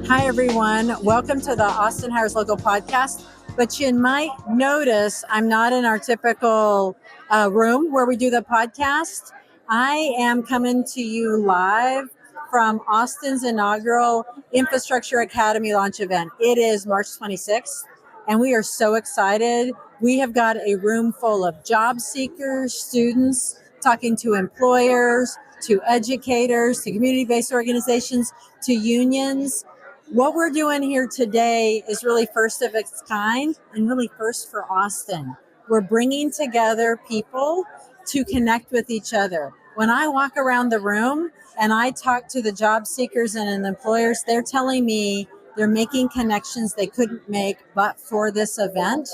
Hi, everyone. Welcome to the Austin Hires Local podcast. But you might notice I'm not in our typical room where we do the podcast. I am coming to you live from Austin's inaugural Infrastructure Academy launch event. It is March 26th, and we are so excited. We have got a room full of job seekers, students, talking to employers, to educators, to community-based organizations, to unions. What we're doing here today is really first of its kind and really first for Austin. We're bringing together people to connect with each other. When I walk around the room and I talk to the job seekers and the employers, they're telling me they're making connections they couldn't make but for this event.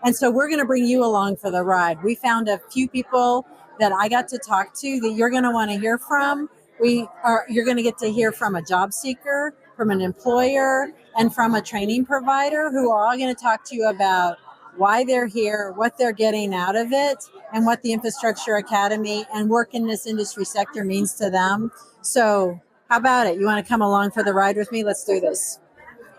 And so we're going to bring you along for the ride. We found a few people that I got to talk to that you're going to want to hear from. You're going to get to hear from a job seeker, from an employer, and from a training provider who are all going to talk to you about why they're here, what they're getting out of it, and what the Infrastructure Academy and work in this industry sector means to them. So how about it? You want to come along for the ride with me? Let's do this.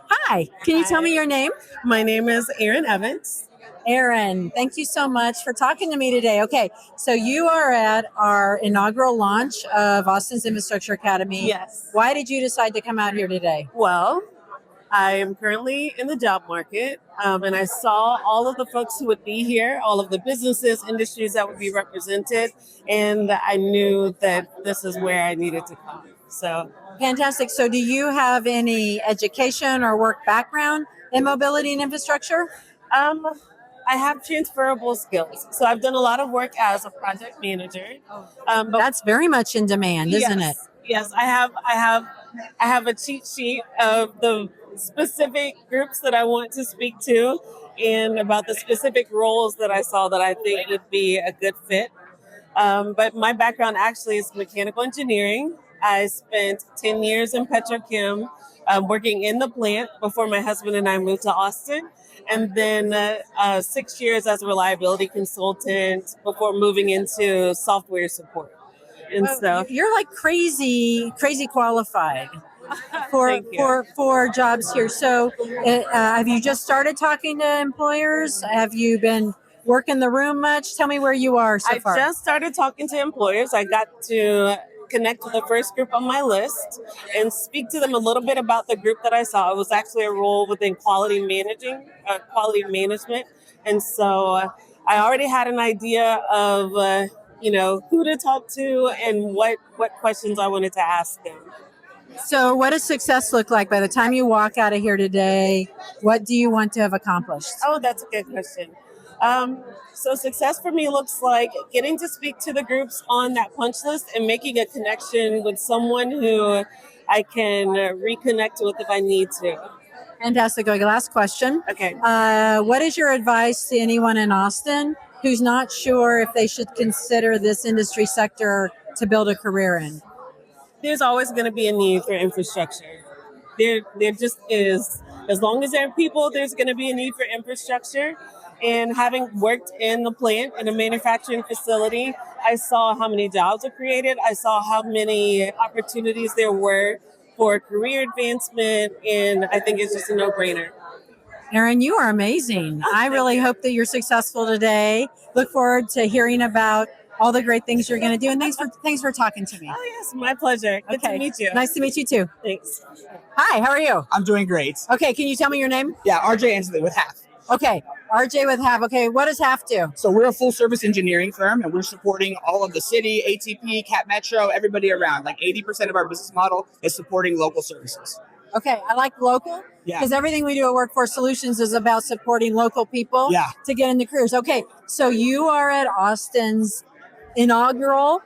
Hi, can you tell me your name? My name is Errin Evans. Errin, thank you so much for talking to me today. Okay, so you are at our inaugural launch of Austin's Infrastructure Academy. Yes. Why did you decide to come out here today? Well, I am currently in the job market, and I saw all of the folks who would be here, all of the businesses, industries that would be represented, and I knew that this is where I needed to come. So fantastic. So do you have any education or work background in mobility and infrastructure? I have transferable skills. So I've done a lot of work as a project manager. But that's very much in demand, isn't it? Yes, I have a cheat sheet of the specific groups that I want to speak to and about the specific roles that I saw that I think would be a good fit. But my background actually is mechanical engineering. I spent 10 years in petrochem working in the plant before my husband and I moved to Austin. And then 6 years as a reliability consultant before moving into software support. And so you're like crazy qualified for jobs here. So have you just started talking to employers? Have you been working the room much? Tell me where you are so far. I just started talking to employers. I got to connect with the first group on my list and speak to them a little bit about the group that I saw. It was actually a role within quality management. And so I already had an idea of, who to talk to and what questions I wanted to ask them. So what does success look like by the time you walk out of here today? What do you want to have accomplished? Oh, that's a good question. So success for me looks like getting to speak to the groups on that punch list and making a connection with someone who I can reconnect with if I need to. Fantastic. Okay, last question. Okay. What is your advice to anyone in Austin who's not sure if they should consider this industry sector to build a career in? There's always going to be a need for infrastructure. There just is. As long as there are people, there's going to be a need for infrastructure. And having worked in the plant in a manufacturing facility, I saw how many jobs were created. I saw how many opportunities there were for career advancement. And I think it's just a no-brainer. Errin, you are amazing. I really hope that you're successful today. Look forward to hearing about all the great things you're going to do. And thanks for talking to me. Oh, yes, my pleasure. Good to meet you. Nice to meet you too. Thanks. Hi, how are you? I'm doing great. Okay, can you tell me your name? Yeah, RJ Endsley with Halff. Okay, RJ with Halff. Okay, what does Halff do? So we're a full service engineering firm and we're supporting all of the city, ATP, Cap Metro, everybody around. Like 80% of our business model is supporting local services. Okay, I like local because everything we do at Workforce Solutions is about supporting local people to get into careers. Okay, so you are at Austin's inaugural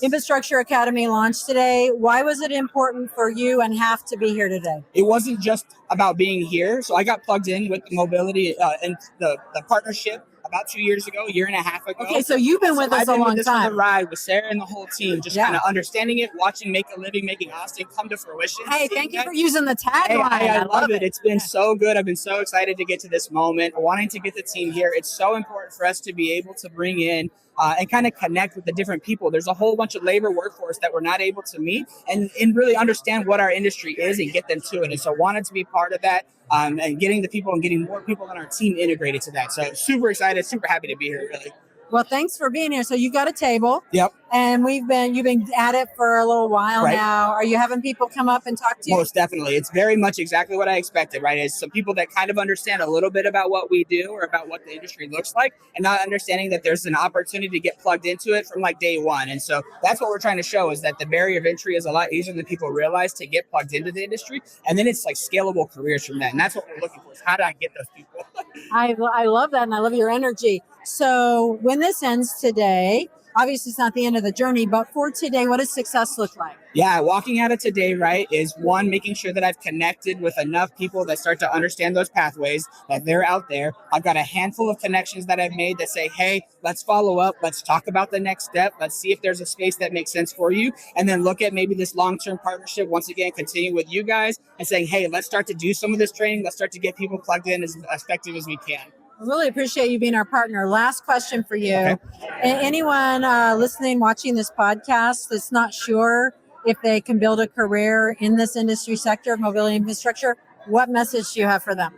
Infrastructure Academy launch today. Why was it important for you and Halff to be here today? It wasn't just about being here. So I got plugged in with the mobility and the partnership about 2 years ago, a year and a half ago. Okay, so you've been with us a long time. On the ride with Sarah and the whole team, just kind of understanding it, watching Make a Living, making Austin come to fruition. Hey, thank you for using the tagline. I love it. It's been so good. I've been so excited to get to this moment, wanting to get the team here. It's so important for us to be able to bring in and kind of connect with the different people. There's a whole bunch of labor workforce that we're not able to meet and really understand what our industry is and get them to it. And so wanted to be part of that, and getting the people and getting more people on our team integrated to that. So super excited, super happy to be here, really. Well, thanks for being here. So you got a table. Yep. And you've been at it for a little while now. Are you having people come up and talk to you? Most definitely. It's very much exactly what I expected, right? It's some people that kind of understand a little bit about what we do or about what the industry looks like, and not understanding that there's an opportunity to get plugged into it from like day one. And so that's what we're trying to show, is that the barrier of entry is a lot easier than people realize to get plugged into the industry. And then it's like scalable careers from that. And that's what we're looking for, is how do I get those people? I love that, and I love your energy. So when this ends today, obviously it's not the end of the journey, but for today, what does success look like? Yeah, walking out of today, right, is one, making sure that I've connected with enough people that start to understand those pathways, that they're out there. I've got a handful of connections that I've made that say, hey, let's follow up. Let's talk about the next step. Let's see if there's a space that makes sense for you. And then look at maybe this long-term partnership, once again, continue with you guys and saying, hey, let's start to do some of this training. Let's start to get people plugged in as effective as we can. I really appreciate you being our partner. Last question for you. Okay. Anyone listening, watching this podcast that's not sure if they can build a career in this industry sector of mobility infrastructure, what message do you have for them?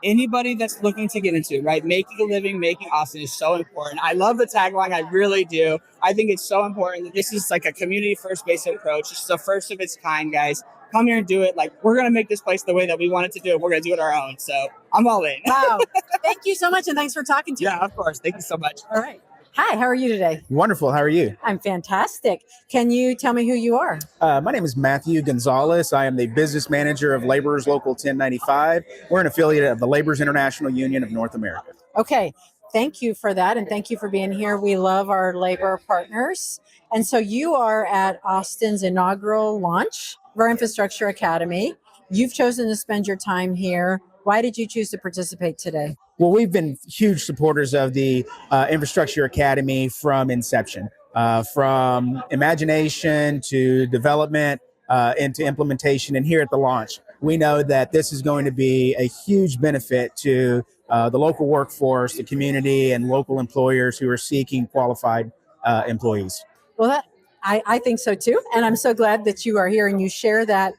Anybody that's looking to get into, right, making a living, making Austin is so important. I love the tagline. I really do. I think it's so important that this is like a community first based approach. It's the first of its kind, guys. Come here and do it. Like, we're going to make this place the way that we want it to do it. We're going to do it our own. So I'm all in. Wow. Thank you so much. And thanks for talking to me. Yeah, of course. Thank you so much. All right. Hi, how are you today? Wonderful. How are you? I'm fantastic. Can you tell me who you are? My name is Matthew Gonzales. I am the business manager of Laborers Local 1095. We're an affiliate of the Laborers International Union of North America. Okay. Thank you for that. And thank you for being here. We love our labor partners. And so you are at Austin's inaugural launch of our Infrastructure Academy. You've chosen to spend your time here. Why did you choose to participate today? Well, we've been huge supporters of the Infrastructure Academy from inception, from imagination to development into implementation, and here at the launch. We know that this is going to be a huge benefit to the local workforce, the community, and local employers who are seeking qualified employees. Well, I think so too. And I'm so glad that you are here and you share that.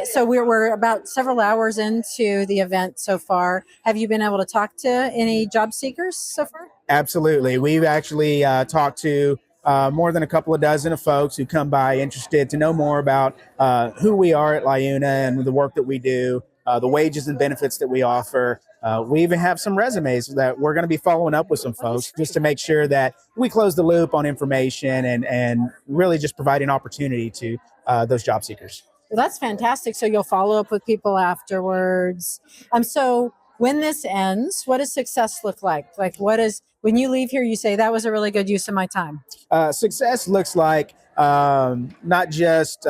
So we're about several hours into the event so far. Have you been able to talk to any job seekers so far? Absolutely. We've actually talked to more than a couple of dozen of folks who come by interested to know more about who we are at LIUNA and the work that we do, the wages and benefits that we offer. We even have some resumes that we're going to be following up with some folks just to make sure that we close the loop on information and really just provide an opportunity to those job seekers. Well, that's fantastic. So you'll follow up with people afterwards. So when this ends, what does success look like? Like, when you leave here, you say, that was a really good use of my time? Success looks like not just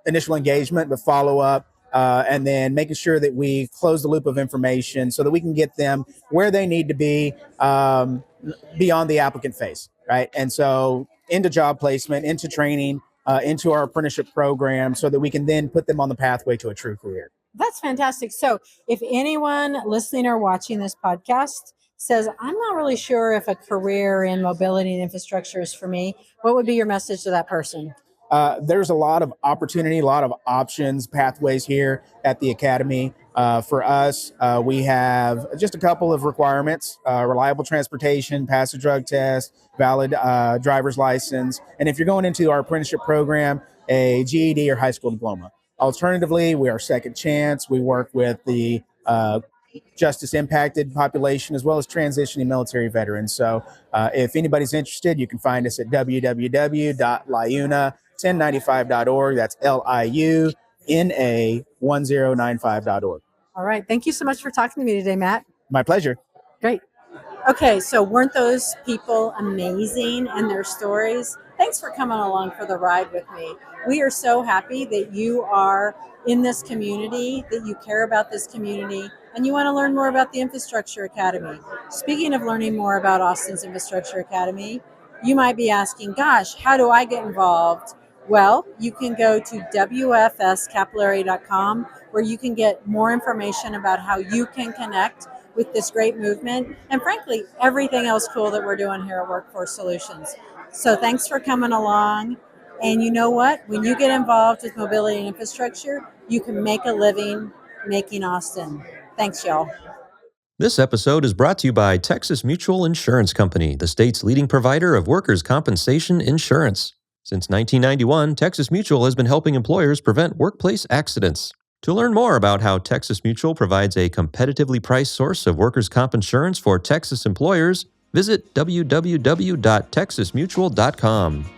initial engagement, but follow up. And then making sure that we close the loop of information so that we can get them where they need to be beyond the applicant phase, right? And so into job placement, into training, into our apprenticeship program so that we can then put them on the pathway to a true career. That's fantastic. So if anyone listening or watching this podcast says, I'm not really sure if a career in mobility and infrastructure is for me, what would be your message to that person? There's a lot of opportunity, a lot of options, pathways here at the Academy. For us, we have just a couple of requirements: reliable transportation, pass a drug test, valid driver's license, and if you're going into our apprenticeship program, a GED or high school diploma. Alternatively, we are Second Chance. We work with the justice impacted population as well as transitioning military veterans. So if anybody's interested, you can find us at www.liuna1095.org. That's LIUNA1095.org. All right. Thank you so much for talking to me today, Matt. My pleasure. Great. Okay. So weren't those people amazing and their stories? Thanks for coming along for the ride with me. We are so happy that you are in this community, that you care about this community, and you want to learn more about the Infrastructure Academy. Speaking of learning more about Austin's Infrastructure Academy, you might be asking, gosh, how do I get involved? Well, you can go to wfscapillary.com where you can get more information about how you can connect with this great movement, and frankly, everything else cool that we're doing here at Workforce Solutions. So thanks for coming along. And you know what? When you get involved with mobility and infrastructure, you can make a living making Austin. Thanks, y'all. This episode is brought to you by Texas Mutual Insurance Company, the state's leading provider of workers' compensation insurance. Since 1991, Texas Mutual has been helping employers prevent workplace accidents. To learn more about how Texas Mutual provides a competitively priced source of workers' comp insurance for Texas employers, visit www.texasmutual.com.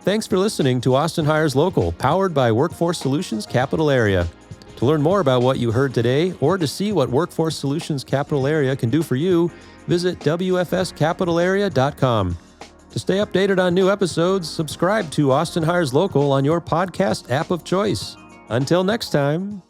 Thanks for listening to Austin Hires Local, powered by Workforce Solutions Capital Area. To learn more about what you heard today, or to see what Workforce Solutions Capital Area can do for you, visit wfscapitalarea.com. To stay updated on new episodes, subscribe to Austin Hires Local on your podcast app of choice. Until next time.